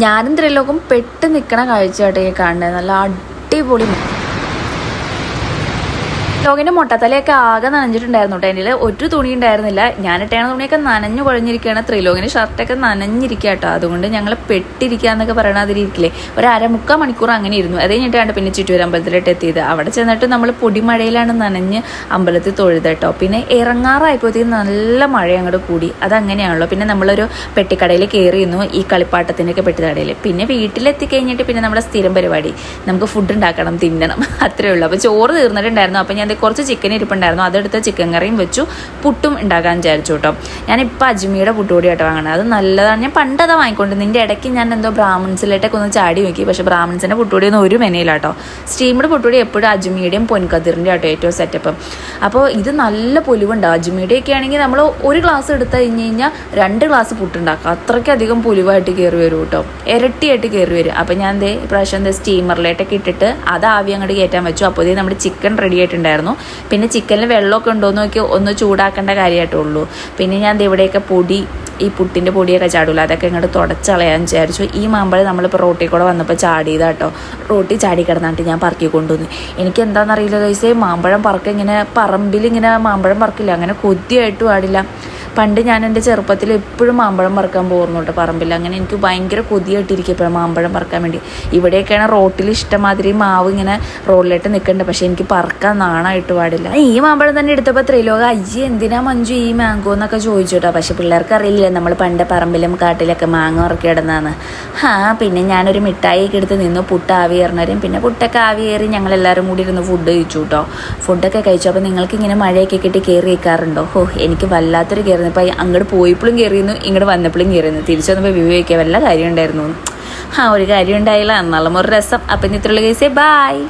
ഞാനും ത്രിലോകം പെട്ട് നിൽക്കണ കാഴ്ചയായിട്ട് കാണുന്നത്. നല്ല അടിപൊളി ലോകിൻ്റെ മൊട്ടത്തലയൊക്കെ ആകെ നനഞ്ഞിട്ടുണ്ടായിരുന്നു കേട്ടോ. എൻ്റെ ഒരു തുണി ഉണ്ടായിരുന്നില്ല. ഞാനിട്ടേണ തുണിയൊക്കെ നനഞ്ഞു കുഴഞ്ഞിരിക്കുകയാണ്. ത്രിലോകിൻ്റെ ഷർട്ടൊക്കെ നനഞ്ഞിരിക്കുക കേട്ടോ. അതുകൊണ്ട് ഞങ്ങൾ പെട്ടിരിക്കുക എന്നൊക്കെ പറയണതിരിക്കില്ലേ, ഒരു 1/4 മണിക്കൂർ അങ്ങനെ ഇരുന്നു. അത് കഴിഞ്ഞിട്ടാണ് പിന്നെ ചുറ്റൂർ അമ്പലത്തിലോട്ട് എത്തിയത്. അവിടെ ചെന്നിട്ട് നമ്മൾ പൊടിമഴയിലാണ് നനഞ്ഞ് അമ്പലത്തിൽ തൊഴുത് കേട്ടോ. പിന്നെ ഇറങ്ങാറായപ്പോഴത്തേക്കും നല്ല മഴ അങ്ങോട്ട് കൂടി. അതങ്ങനെയാണല്ലോ. പിന്നെ നമ്മളൊരു പെട്ടിക്കടയിൽ കയറിയിരുന്നു, ഈ കളിപ്പാട്ടത്തിൻ്റെയൊക്കെ പെട്ടിക്കടയിൽ. പിന്നെ വീട്ടിലെത്തിക്കഴിഞ്ഞിട്ട് പിന്നെ നമ്മുടെ സ്ഥിരം പരിപാടി നമുക്ക് ഫുഡ് ഉണ്ടാക്കണം, തിന്നണം, അത്രയേ ഉള്ളൂ. അപ്പോൾ ചോറ് തീർന്നിട്ടുണ്ടായിരുന്നു. അപ്പോൾ ഞാൻ കുറച്ച് ചിക്കൻ ഇരിപ്പുണ്ടായിരുന്നു, അതെടുത്ത് ചിക്കൻ കറിയും വെച്ചു, പുട്ടും ഉണ്ടാക്കാൻ വിചാരിച്ചു കേട്ടോ. ഞാനിപ്പോൾ അജ്മിയുടെ പുട്ടുപൊടി ആയിട്ട് വാങ്ങണം. അത് നല്ലതാണ്. ഞാൻ പണ്ടതാ വാങ്ങിക്കൊണ്ട് നിൻ്റെ ഇടയ്ക്ക് ഞാൻ എന്തോ ബ്രാഹ്മിൺസിലേട്ടൊക്കെ ഒന്ന് ചാടി നോക്കി. പക്ഷേ ബ്രാഹ്മിൺസിൻ്റെ പുട്ടുപൊടിയൊന്നും ഒരു മെനയിലാട്ടോ. സ്റ്റീംഡ് പുട്ടുപൊടി എപ്പോഴും അജ്മിയുടെയും പൊൻകതിറിൻ്റെ ആട്ടോ ഏറ്റവും സെറ്റപ്പ്. അപ്പോൾ ഇത് നല്ല പൊലിവുണ്ടാവും. അജ്മിയുടെയൊക്കെ ആണെങ്കിൽ നമ്മൾ ഒരു ഗ്ലാസ് എടുത്ത് കഴിഞ്ഞ് കഴിഞ്ഞാൽ 2 ഗ്ലാസ് പുട്ടുണ്ടാക്കാം. അത്രയ്ക്കധികം പൊലിവായിട്ട് കയറി വരും കേട്ടോ, ഇരട്ടിയായിട്ട് കയറി വരും. അപ്പോൾ ഞാൻ ഇപ്രാവശ്യം സ്റ്റീമറിലേട്ടൊക്കെ ഇട്ടിട്ട് അത് ആവി അങ്ങോട്ട് കയറ്റാൻ വെച്ചു. അപ്പോൾ നമ്മുടെ ചിക്കൻ റെഡി ആയിട്ടുണ്ടായിരുന്നു. പിന്നെ ചിക്കനിൽ വെള്ളമൊക്കെ ഉണ്ടോയെന്ന് നോക്കി ഒന്ന് ചൂടാക്കേണ്ട കാര്യമായിട്ടുള്ളൂ. പിന്നെ ഞാൻ ഇവിടെയൊക്കെ പൊടി, ഈ പുട്ടിൻ്റെ പൊടിയൊക്കെ ചാടില്ല, അതൊക്കെ ഇങ്ങോട്ട് തുടച്ചളയാൻ വിചാരിച്ചു. ഈ മാമ്പഴം നമ്മളിപ്പോൾ റോട്ടി കൂടെ വന്നപ്പോൾ ചാടിയതാട്ടോ. റോട്ടി ചാടി കിടന്നിട്ട് ഞാൻ പറക്കി കൊണ്ടുവന്നു. എനിക്ക് എന്താണെന്നറിയില്ല ഗൈസേ, മാമ്പഴം പറക്ക ഇങ്ങനെ പറമ്പിലിങ്ങനെ മാമ്പഴം പറക്കില്ല, അങ്ങനെ കൊതിയായിട്ട് പാടില്ല. പണ്ട് ഞാൻ എൻ്റെ ചെറുപ്പത്തിൽ എപ്പോഴും മാമ്പഴം പറക്കാൻ പോകുന്നു കേട്ടോ പറമ്പിൽ. അങ്ങനെ എനിക്ക് ഭയങ്കര കൊതിയായിട്ടിരിക്കും എപ്പോഴും മാമ്പഴം പറക്കാൻ വേണ്ടി. ഇവിടെയൊക്കെയാണ് റോട്ടിൽ ഇഷ്ടമാതിരി മാവ് ഇങ്ങനെ റോഡിലായിട്ട് നിൽക്കേണ്ടത്. പക്ഷേ എനിക്ക് പറക്കാൻ നാണായിട്ട് പാടില്ല. ഈ മാമ്പഴം തന്നെ എടുത്തപ്പോൾ ത്രിലോക അയ്യേ എന്തിനാ മഞ്ജു ഈ മാങ്കോ എന്നൊക്കെ ചോദിച്ചു കേട്ടോ. പക്ഷേ പിള്ളേർക്ക് അറിയില്ല നമ്മൾ പണ്ട് പറമ്പിലും കാട്ടിലൊക്കെ മാങ്ങ ഇറക്കി ഇടുന്നതാണ്. പിന്നെ ഞാനൊരു മിഠായിയൊക്കെ എടുത്ത് നിന്നു, പുട്ട് ആവി കയറുന്നവരും. പിന്നെ പുട്ടൊക്കെ ആവി കയറി ഞങ്ങളെല്ലാവരും കൂടി ഇരുന്ന് ഫുഡ് കഴിച്ചു കേട്ടോ. ഫുഡൊക്കെ കഴിച്ചു. അപ്പോൾ നിങ്ങൾക്ക് ഇങ്ങനെ മഴയൊക്കെ കിട്ടി കയറി വയ്ക്കാറുണ്ടോ? എനിക്ക് വല്ലാത്തൊരു കയറുന്നു. ഇപ്പം അങ്ങോട്ട് പോയപ്പോഴും കയറിയിരുന്നു, ഇങ്ങോട്ട് വന്നപ്പോഴും കയറിയിരുന്നു. തിരിച്ചു വന്നപ്പോൾ വിവേക്കുക വല്ല കാര്യം ഉണ്ടായിരുന്നു. ഒരു കാര്യം ഉണ്ടായില്ല, എന്നാലും ഒരു രസം. അപ്പം ഇത്രയുള്ള കേസേ ബായ്.